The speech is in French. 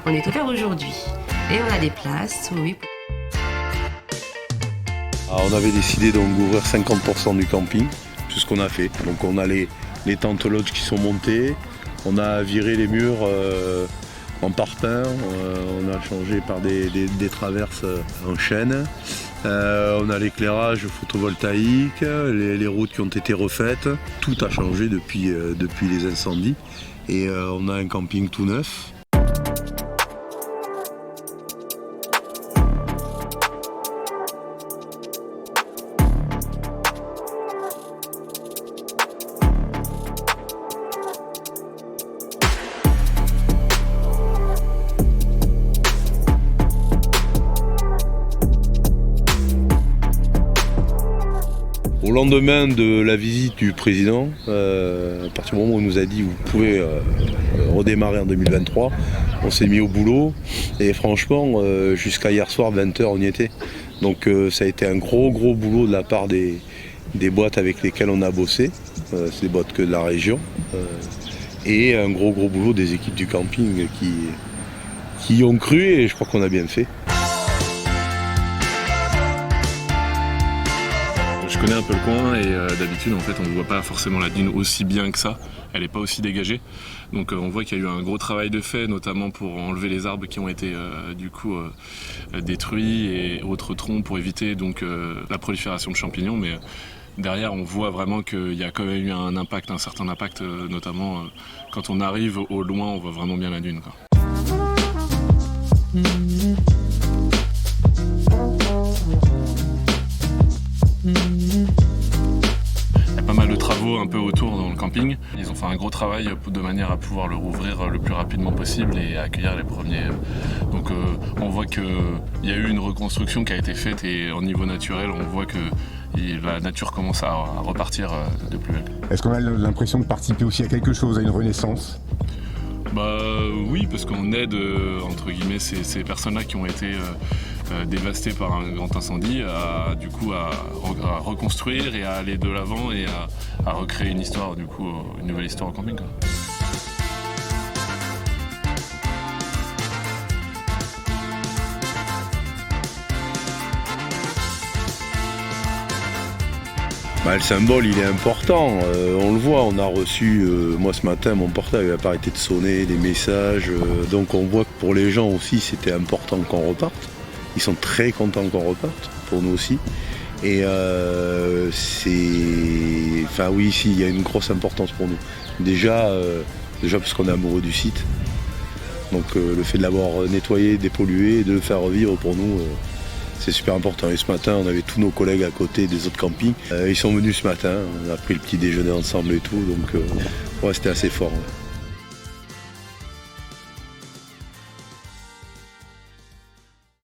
On est ouvert aujourd'hui et on a des places, oui. Alors, on avait décidé donc d'ouvrir 50% du camping, c'est ce qu'on a fait. Donc on a les tentes lodge qui sont montées, on a viré les murs en parpaing, on a changé par des traverses en chêne. On a l'éclairage photovoltaïque, les routes qui ont été refaites. Tout a changé depuis les incendies et on a un camping tout neuf. Au lendemain de la visite du président, à partir du moment où il nous a dit vous pouvez redémarrer en 2023, on s'est mis au boulot et franchement jusqu'à hier soir 20h on y était. Donc ça a été un gros boulot de la part des boîtes avec lesquelles on a bossé, c'est des boîtes que de la région, et un gros boulot des équipes du camping qui y ont cru et je crois qu'on a bien fait. Je connais un peu le coin et d'habitude en fait on ne voit pas forcément la dune aussi bien que ça, elle n'est pas aussi dégagée. Donc on voit qu'il y a eu un gros travail de fait, notamment pour enlever les arbres qui ont été détruits et autres troncs pour éviter donc la prolifération de champignons. Mais derrière on voit vraiment qu'il y a quand même eu un certain impact, notamment quand on arrive au loin on voit vraiment bien la dune, quoi. Il y a pas mal de travaux un peu autour dans le camping. Ils ont fait un gros travail de manière à pouvoir le rouvrir le plus rapidement possible et accueillir les premiers. Donc on voit qu'il y a eu une reconstruction qui a été faite et au niveau naturel on voit que la nature commence à repartir de plus belle. Est-ce qu'on a l'impression de participer aussi à quelque chose, à une renaissance ? Bah oui, parce qu'on aide entre guillemets ces personnes-là qui ont été dévastées par un grand incendie à reconstruire et à aller de l'avant et à recréer une histoire, du coup, une nouvelle histoire au camping, quoi. Le symbole il est important, on le voit, on a reçu, moi ce matin mon portable n'a pas arrêté de sonner, des messages, donc on voit que pour les gens aussi c'était important qu'on reparte, ils sont très contents qu'on reparte, pour nous aussi, et oui ici il y a une grosse importance pour nous, déjà parce qu'on est amoureux du site, donc le fait de l'avoir nettoyé, dépollué et de le faire revivre pour nous, c'est super important. Et ce matin, on avait tous nos collègues à côté des autres campings. Ils sont venus ce matin, on a pris le petit déjeuner ensemble et tout, donc c'était assez fort. Ouais.